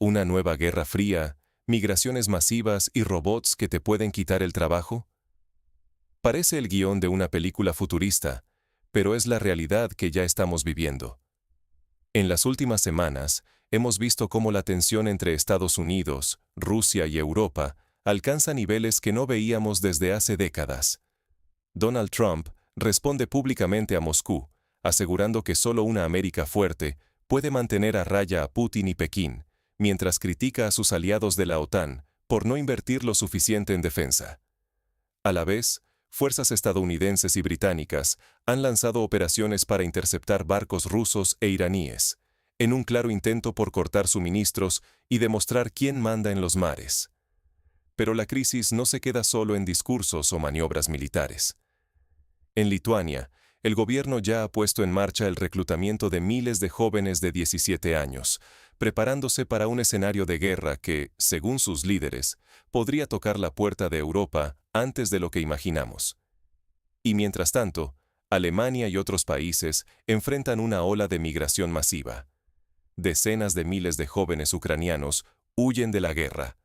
¿Una nueva guerra fría, migraciones masivas y robots que te pueden quitar el trabajo? Parece el guión de una película futurista, pero es la realidad que ya estamos viviendo. En las últimas semanas, hemos visto cómo la tensión entre Estados Unidos, Rusia y Europa alcanza niveles que no veíamos desde hace décadas. Donald Trump responde públicamente a Moscú, asegurando que solo una América fuerte puede mantener a raya a Putin y Pekín, mientras critica a sus aliados de la OTAN por no invertir lo suficiente en defensa. A la vez, fuerzas estadounidenses y británicas han lanzado operaciones para interceptar barcos rusos e iraníes, en un claro intento por cortar suministros y demostrar quién manda en los mares. Pero la crisis no se queda solo en discursos o maniobras militares. En Lituania, el gobierno ya ha puesto en marcha el reclutamiento de miles de jóvenes de 17 años, preparándose para un escenario de guerra que, según sus líderes, podría tocar la puerta de Europa antes de lo que imaginamos. Y mientras tanto, Alemania y otros países enfrentan una ola de migración masiva. Decenas de miles de jóvenes ucranianos huyen de la guerra,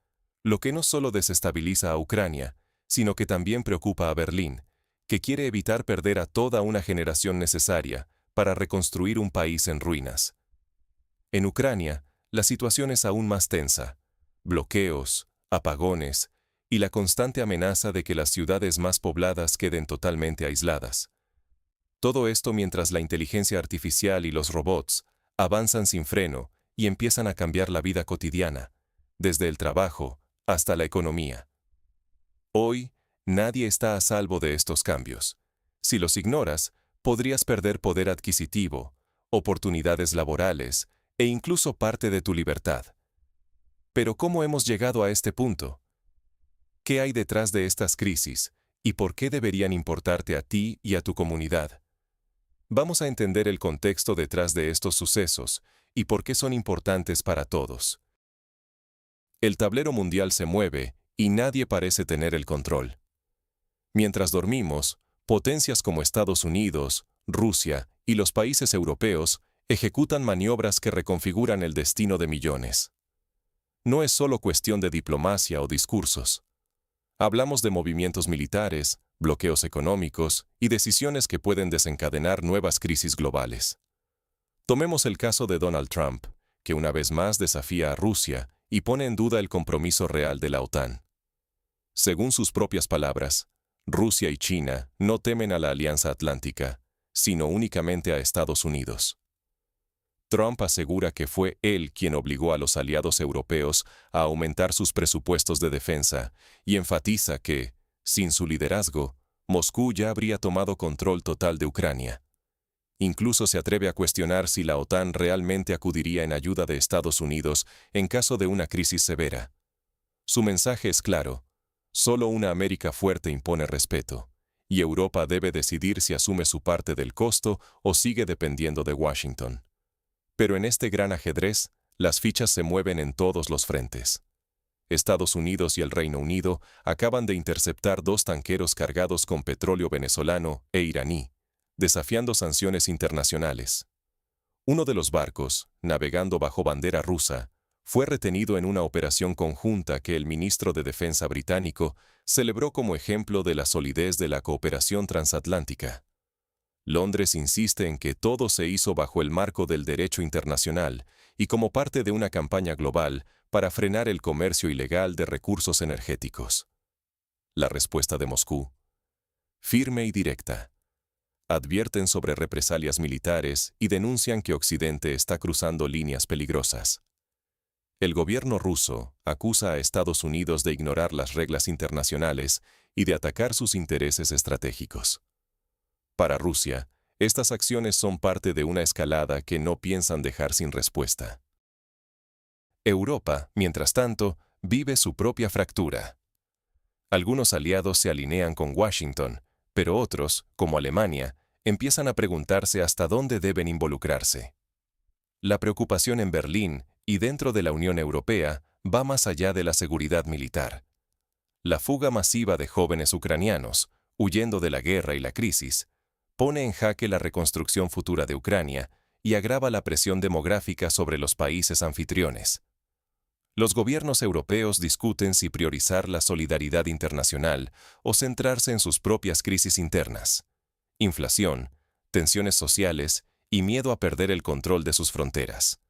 lo que no solo desestabiliza a Ucrania, sino que también preocupa a Berlín, que quiere evitar perder a toda una generación necesaria para reconstruir un país en ruinas. En Ucrania, la situación es aún más tensa. Bloqueos, apagones y la constante amenaza de que las ciudades más pobladas queden totalmente aisladas. Todo esto mientras la inteligencia artificial y los robots avanzan sin freno y empiezan a cambiar la vida cotidiana, desde el trabajo hasta la economía. Hoy, nadie está a salvo de estos cambios. Si los ignoras, podrías perder poder adquisitivo, oportunidades laborales e incluso parte de tu libertad. Pero ¿cómo hemos llegado a este punto? ¿Qué hay detrás de estas crisis y por qué deberían importarte a ti y a tu comunidad? Vamos a entender el contexto detrás de estos sucesos y por qué son importantes para todos. El tablero mundial se mueve y nadie parece tener el control. Mientras dormimos, potencias como Estados Unidos, Rusia y los países europeos ejecutan maniobras que reconfiguran el destino de millones. No es solo cuestión de diplomacia o discursos. Hablamos de movimientos militares, bloqueos económicos y decisiones que pueden desencadenar nuevas crisis globales. Tomemos el caso de Donald Trump, que una vez más desafía a Rusia y pone en duda el compromiso real de la OTAN. Según sus propias palabras, Rusia y China no temen a la Alianza Atlántica, sino únicamente a Estados Unidos. Trump asegura que fue él quien obligó a los aliados europeos a aumentar sus presupuestos de defensa y enfatiza que, sin su liderazgo, Moscú ya habría tomado control total de Ucrania. Incluso se atreve a cuestionar si la OTAN realmente acudiría en ayuda de Estados Unidos en caso de una crisis severa. Su mensaje es claro: solo una América fuerte impone respeto, y Europa debe decidir si asume su parte del costo o sigue dependiendo de Washington. Pero en este gran ajedrez, las fichas se mueven en todos los frentes. Estados Unidos y el Reino Unido acaban de interceptar 2 tanqueros cargados con petróleo venezolano e iraní, desafiando sanciones internacionales. Uno de los barcos, navegando bajo bandera rusa, fue retenido en una operación conjunta que el ministro de Defensa británico celebró como ejemplo de la solidez de la cooperación transatlántica. Londres insiste en que todo se hizo bajo el marco del derecho internacional y como parte de una campaña global para frenar el comercio ilegal de recursos energéticos. La respuesta de Moscú: firme y directa. Advierten sobre represalias militares y denuncian que Occidente está cruzando líneas peligrosas. El gobierno ruso acusa a Estados Unidos de ignorar las reglas internacionales y de atacar sus intereses estratégicos. Para Rusia, estas acciones son parte de una escalada que no piensan dejar sin respuesta. Europa, mientras tanto, vive su propia fractura. Algunos aliados se alinean con Washington, pero otros, como Alemania, empiezan a preguntarse hasta dónde deben involucrarse. La preocupación en Berlín y dentro de la Unión Europea va más allá de la seguridad militar. La fuga masiva de jóvenes ucranianos, huyendo de la guerra y la crisis, pone en jaque la reconstrucción futura de Ucrania y agrava la presión demográfica sobre los países anfitriones. Los gobiernos europeos discuten si priorizar la solidaridad internacional o centrarse en sus propias crisis internas. Inflación, tensiones sociales y miedo a perder el control de sus fronteras.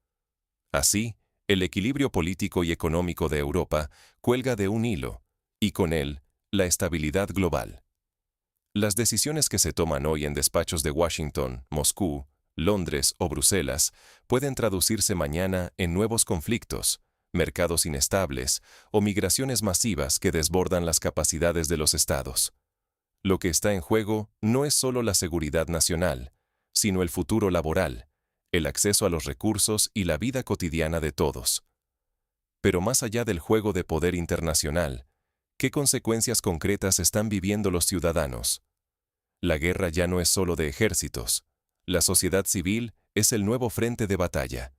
Así, el equilibrio político y económico de Europa cuelga de un hilo, y con él, la estabilidad global. Las decisiones que se toman hoy en despachos de Washington, Moscú, Londres o Bruselas pueden traducirse mañana en nuevos conflictos, mercados inestables o migraciones masivas que desbordan las capacidades de los estados. Lo que está en juego no es solo la seguridad nacional, sino el futuro laboral, el acceso a los recursos y la vida cotidiana de todos. Pero más allá del juego de poder internacional, ¿qué consecuencias concretas están viviendo los ciudadanos? La guerra ya no es solo de ejércitos. La sociedad civil es el nuevo frente de batalla.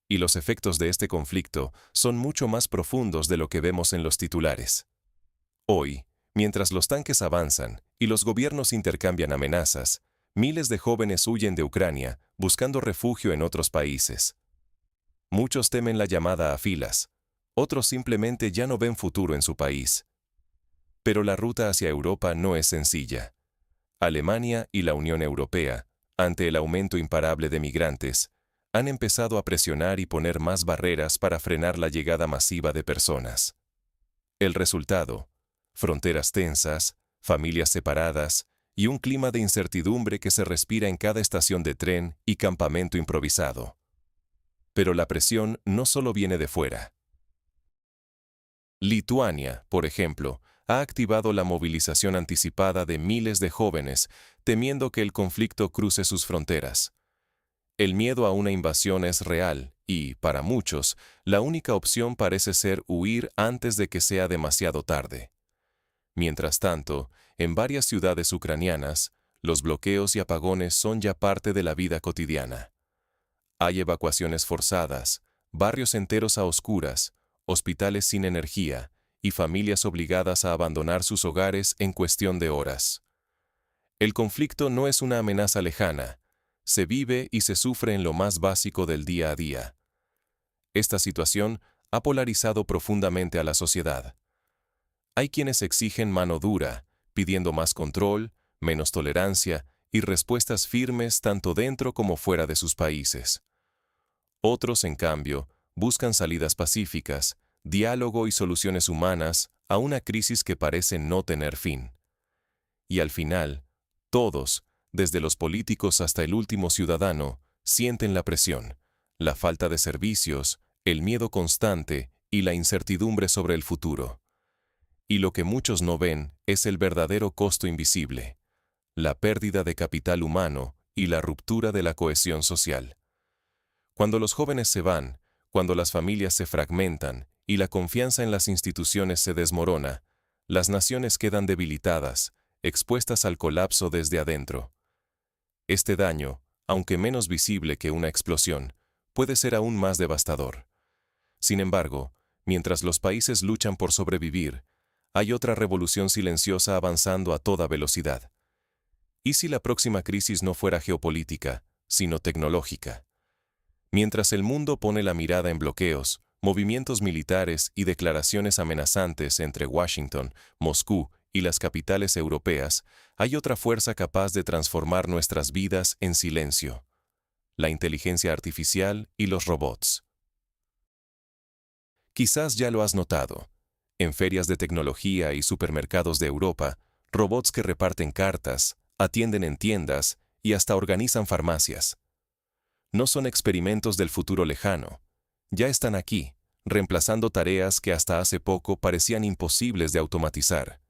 Y los efectos de este conflicto son mucho más profundos de lo que vemos en los titulares. Hoy, mientras los tanques avanzan y los gobiernos intercambian amenazas, miles de jóvenes huyen de Ucrania buscando refugio en otros países. Muchos temen la llamada a filas, otros simplemente ya no ven futuro en su país. Pero la ruta hacia Europa no es sencilla. Alemania y la Unión Europea, ante el aumento imparable de migrantes, han empezado a presionar y poner más barreras para frenar la llegada masiva de personas. El resultado: fronteras tensas, familias separadas y un clima de incertidumbre que se respira en cada estación de tren y campamento improvisado. Pero la presión no solo viene de fuera. Lituania, por ejemplo, ha activado la movilización anticipada de miles de jóvenes, temiendo que el conflicto cruce sus fronteras. El miedo a una invasión es real y, para muchos, la única opción parece ser huir antes de que sea demasiado tarde. Mientras tanto, en varias ciudades ucranianas, los bloqueos y apagones son ya parte de la vida cotidiana. Hay evacuaciones forzadas, barrios enteros a oscuras, hospitales sin energía y familias obligadas a abandonar sus hogares en cuestión de horas. El conflicto no es una amenaza lejana, se vive y se sufre en lo más básico del día a día. Esta situación ha polarizado profundamente a la sociedad. Hay quienes exigen mano dura, pidiendo más control, menos tolerancia y respuestas firmes tanto dentro como fuera de sus países. Otros, en cambio, buscan salidas pacíficas, diálogo y soluciones humanas a una crisis que parece no tener fin. Y al final, todos, desde los políticos hasta el último ciudadano, sienten la presión, la falta de servicios, el miedo constante y la incertidumbre sobre el futuro. Y lo que muchos no ven es el verdadero costo invisible, la pérdida de capital humano y la ruptura de la cohesión social. Cuando los jóvenes se van, cuando las familias se fragmentan y la confianza en las instituciones se desmorona, las naciones quedan debilitadas, expuestas al colapso desde adentro. Este daño, aunque menos visible que una explosión, puede ser aún más devastador. Sin embargo, mientras los países luchan por sobrevivir, hay otra revolución silenciosa avanzando a toda velocidad. ¿Y si la próxima crisis no fuera geopolítica, sino tecnológica? Mientras el mundo pone la mirada en bloqueos, movimientos militares y declaraciones amenazantes entre Washington, Moscú y las capitales europeas, hay otra fuerza capaz de transformar nuestras vidas en silencio: la inteligencia artificial y los robots. Quizás ya lo has notado. En ferias de tecnología y supermercados de Europa, robots que reparten cartas, atienden en tiendas y hasta organizan farmacias. No son experimentos del futuro lejano. Ya están aquí, reemplazando tareas que hasta hace poco parecían imposibles de automatizar.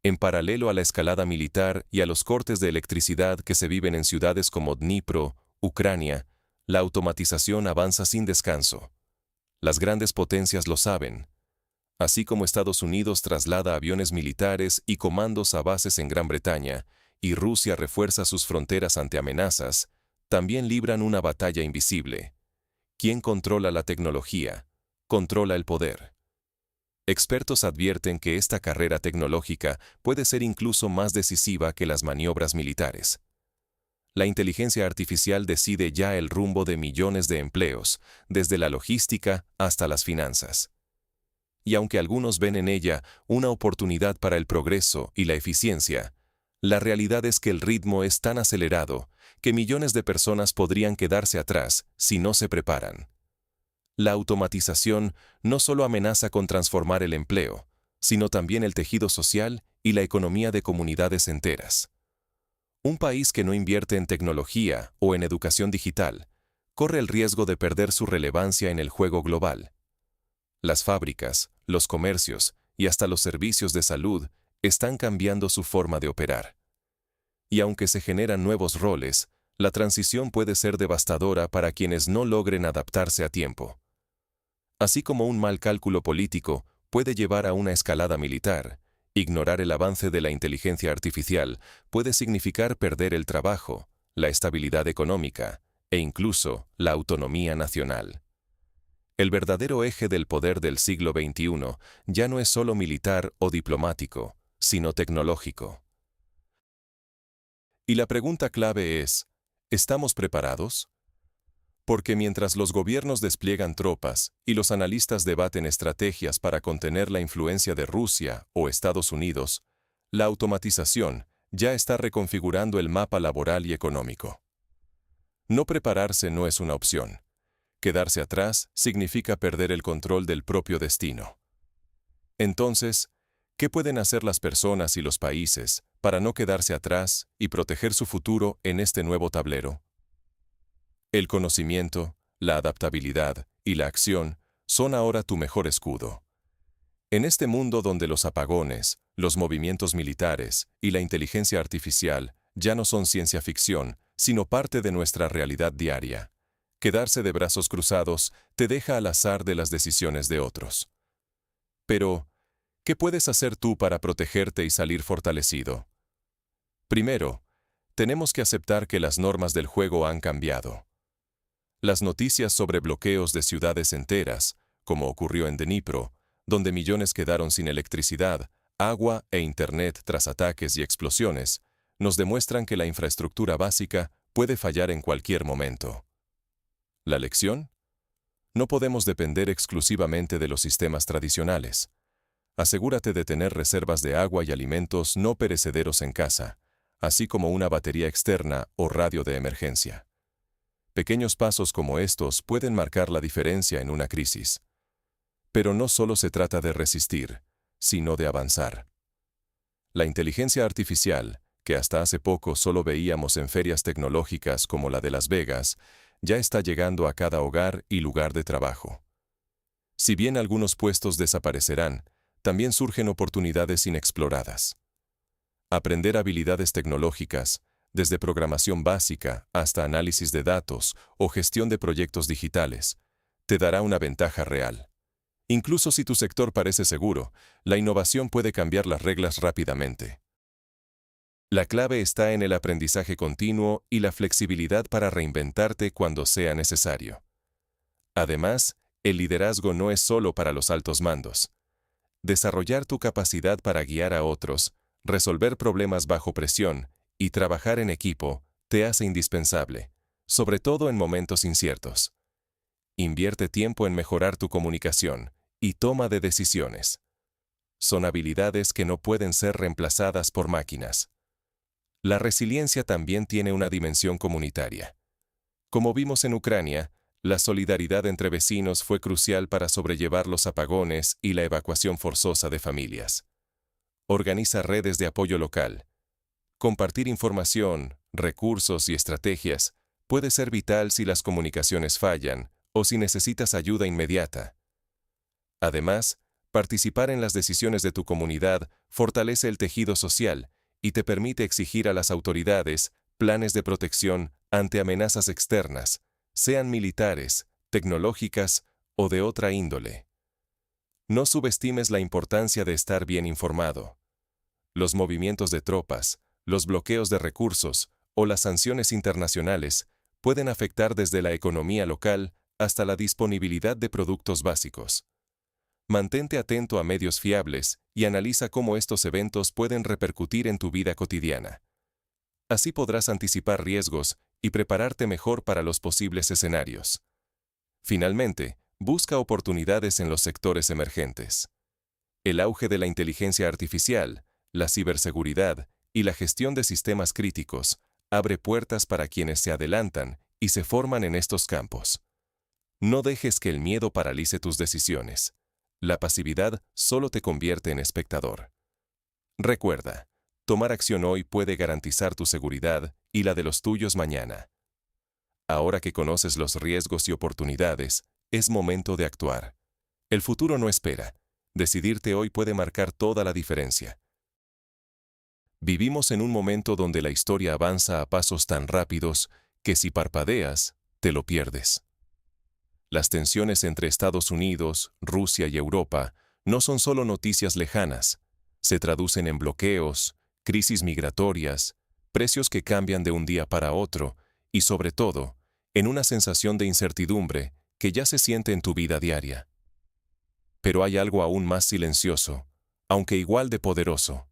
En paralelo a la escalada militar y a los cortes de electricidad que se viven en ciudades como Dnipro, Ucrania, la automatización avanza sin descanso. Las grandes potencias lo saben. Así como Estados Unidos traslada aviones militares y comandos a bases en Gran Bretaña, y Rusia refuerza sus fronteras ante amenazas, también libran una batalla invisible. ¿Quién controla la tecnología? Controla el poder. Expertos advierten que esta carrera tecnológica puede ser incluso más decisiva que las maniobras militares. La inteligencia artificial decide ya el rumbo de millones de empleos, desde la logística hasta las finanzas. Y aunque algunos ven en ella una oportunidad para el progreso y la eficiencia, la realidad es que el ritmo es tan acelerado que millones de personas podrían quedarse atrás si no se preparan. La automatización no solo amenaza con transformar el empleo, sino también el tejido social y la economía de comunidades enteras. Un país que no invierte en tecnología o en educación digital corre el riesgo de perder su relevancia en el juego global. Las fábricas, los comercios y hasta los servicios de salud están cambiando su forma de operar. Y aunque se generan nuevos roles, la transición puede ser devastadora para quienes no logren adaptarse a tiempo. Así como un mal cálculo político puede llevar a una escalada militar, ignorar el avance de la inteligencia artificial puede significar perder el trabajo, la estabilidad económica e incluso la autonomía nacional. El verdadero eje del poder del siglo XXI ya no es solo militar o diplomático, sino tecnológico. Y la pregunta clave es, ¿estamos preparados? Porque mientras los gobiernos despliegan tropas y los analistas debaten estrategias para contener la influencia de Rusia o Estados Unidos, la automatización ya está reconfigurando el mapa laboral y económico. No prepararse no es una opción. Quedarse atrás significa perder el control del propio destino. Entonces, ¿qué pueden hacer las personas y los países para no quedarse atrás y proteger su futuro en este nuevo tablero? El conocimiento, la adaptabilidad y la acción son ahora tu mejor escudo. En este mundo donde los apagones, los movimientos militares y la inteligencia artificial ya no son ciencia ficción, sino parte de nuestra realidad diaria, quedarse de brazos cruzados te deja al azar de las decisiones de otros. Pero, ¿qué puedes hacer tú para protegerte y salir fortalecido? Primero, tenemos que aceptar que las normas del juego han cambiado. Las noticias sobre bloqueos de ciudades enteras, como ocurrió en Dnipro, donde millones quedaron sin electricidad, agua e internet tras ataques y explosiones, nos demuestran que la infraestructura básica puede fallar en cualquier momento. ¿La lección? No podemos depender exclusivamente de los sistemas tradicionales. Asegúrate de tener reservas de agua y alimentos no perecederos en casa, así como una batería externa o radio de emergencia. Pequeños pasos como estos pueden marcar la diferencia en una crisis. Pero no solo se trata de resistir, sino de avanzar. La inteligencia artificial, que hasta hace poco solo veíamos en ferias tecnológicas como la de Las Vegas, ya está llegando a cada hogar y lugar de trabajo. Si bien algunos puestos desaparecerán, también surgen oportunidades inexploradas. Aprender habilidades tecnológicas, desde programación básica hasta análisis de datos o gestión de proyectos digitales, te dará una ventaja real. Incluso si tu sector parece seguro, la innovación puede cambiar las reglas rápidamente. La clave está en el aprendizaje continuo y la flexibilidad para reinventarte cuando sea necesario. Además, el liderazgo no es solo para los altos mandos. Desarrollar tu capacidad para guiar a otros, resolver problemas bajo presión y trabajar en equipo te hace indispensable, sobre todo en momentos inciertos. Invierte tiempo en mejorar tu comunicación y toma de decisiones. Son habilidades que no pueden ser reemplazadas por máquinas. La resiliencia también tiene una dimensión comunitaria. Como vimos en Ucrania, la solidaridad entre vecinos fue crucial para sobrellevar los apagones y la evacuación forzosa de familias. Organiza redes de apoyo local. Compartir información, recursos y estrategias puede ser vital si las comunicaciones fallan o si necesitas ayuda inmediata. Además, participar en las decisiones de tu comunidad fortalece el tejido social y te permite exigir a las autoridades planes de protección ante amenazas externas, sean militares, tecnológicas o de otra índole. No subestimes la importancia de estar bien informado. Los movimientos de tropas, los bloqueos de recursos o las sanciones internacionales pueden afectar desde la economía local hasta la disponibilidad de productos básicos. Mantente atento a medios fiables y analiza cómo estos eventos pueden repercutir en tu vida cotidiana. Así podrás anticipar riesgos y prepararte mejor para los posibles escenarios. Finalmente, busca oportunidades en los sectores emergentes. El auge de la inteligencia artificial, la ciberseguridad y la gestión de sistemas críticos abre puertas para quienes se adelantan y se forman en estos campos. No dejes que el miedo paralice tus decisiones. La pasividad solo te convierte en espectador. Recuerda, tomar acción hoy puede garantizar tu seguridad y la de los tuyos mañana. Ahora que conoces los riesgos y oportunidades, es momento de actuar. El futuro no espera. Decidirte hoy puede marcar toda la diferencia. Vivimos en un momento donde la historia avanza a pasos tan rápidos que si parpadeas, te lo pierdes. Las tensiones entre Estados Unidos, Rusia y Europa no son solo noticias lejanas, se traducen en bloqueos, crisis migratorias, precios que cambian de un día para otro y, sobre todo, en una sensación de incertidumbre que ya se siente en tu vida diaria. Pero hay algo aún más silencioso, aunque igual de poderoso.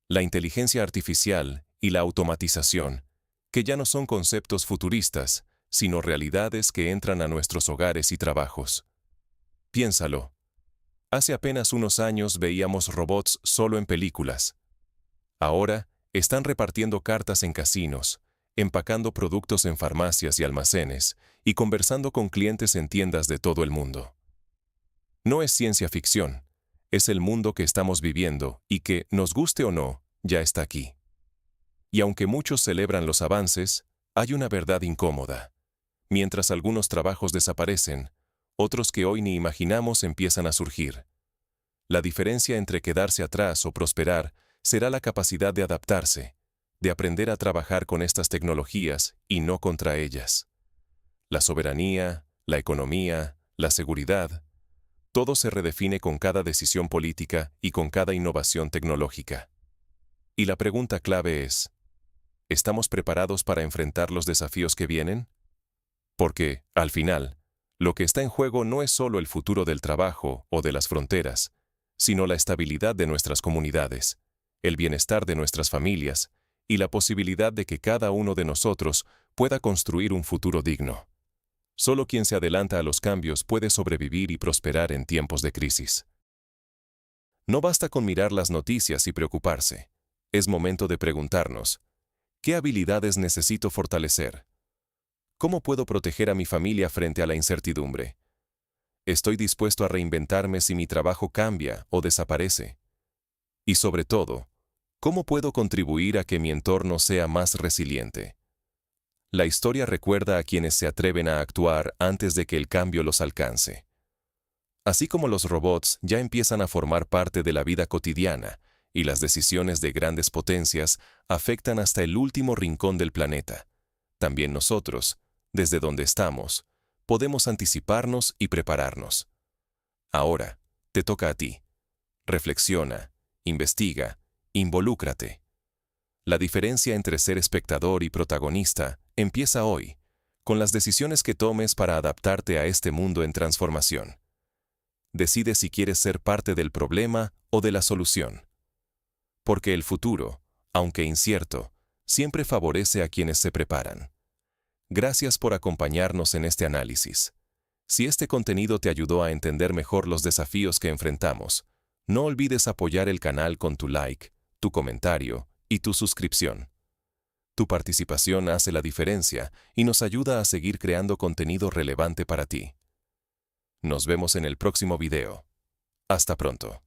La inteligencia artificial y la automatización, que ya no son conceptos futuristas, sino realidades que entran a nuestros hogares y trabajos. Piénsalo. Hace apenas unos años veíamos robots solo en películas. Ahora están repartiendo cartas en casinos, empacando productos en farmacias y almacenes, y conversando con clientes en tiendas de todo el mundo. No es ciencia ficción, es el mundo que estamos viviendo y que, nos guste o no, ya está aquí. Y aunque muchos celebran los avances, hay una verdad incómoda. Mientras algunos trabajos desaparecen, otros que hoy ni imaginamos empiezan a surgir. La diferencia entre quedarse atrás o prosperar será la capacidad de adaptarse, de aprender a trabajar con estas tecnologías y no contra ellas. La soberanía, la economía, la seguridad, todo se redefine con cada decisión política y con cada innovación tecnológica. Y la pregunta clave es, ¿estamos preparados para enfrentar los desafíos que vienen? Porque, al final, lo que está en juego no es solo el futuro del trabajo o de las fronteras, sino la estabilidad de nuestras comunidades, el bienestar de nuestras familias y la posibilidad de que cada uno de nosotros pueda construir un futuro digno. Solo quien se adelanta a los cambios puede sobrevivir y prosperar en tiempos de crisis. No basta con mirar las noticias y preocuparse. Es momento de preguntarnos, ¿qué habilidades necesito fortalecer? ¿Cómo puedo proteger a mi familia frente a la incertidumbre? ¿Estoy dispuesto a reinventarme si mi trabajo cambia o desaparece? Y sobre todo, ¿cómo puedo contribuir a que mi entorno sea más resiliente? La historia recuerda a quienes se atreven a actuar antes de que el cambio los alcance. Así como los robots ya empiezan a formar parte de la vida cotidiana y las decisiones de grandes potencias afectan hasta el último rincón del planeta, también nosotros, desde donde estamos, podemos anticiparnos y prepararnos. Ahora, te toca a ti. Reflexiona, investiga, involúcrate. La diferencia entre ser espectador y protagonista empieza hoy, con las decisiones que tomes para adaptarte a este mundo en transformación. Decide si quieres ser parte del problema o de la solución. Porque el futuro, aunque incierto, siempre favorece a quienes se preparan. Gracias por acompañarnos en este análisis. Si este contenido te ayudó a entender mejor los desafíos que enfrentamos, no olvides apoyar el canal con tu like, tu comentario y tu suscripción. Tu participación hace la diferencia y nos ayuda a seguir creando contenido relevante para ti. Nos vemos en el próximo video. Hasta pronto.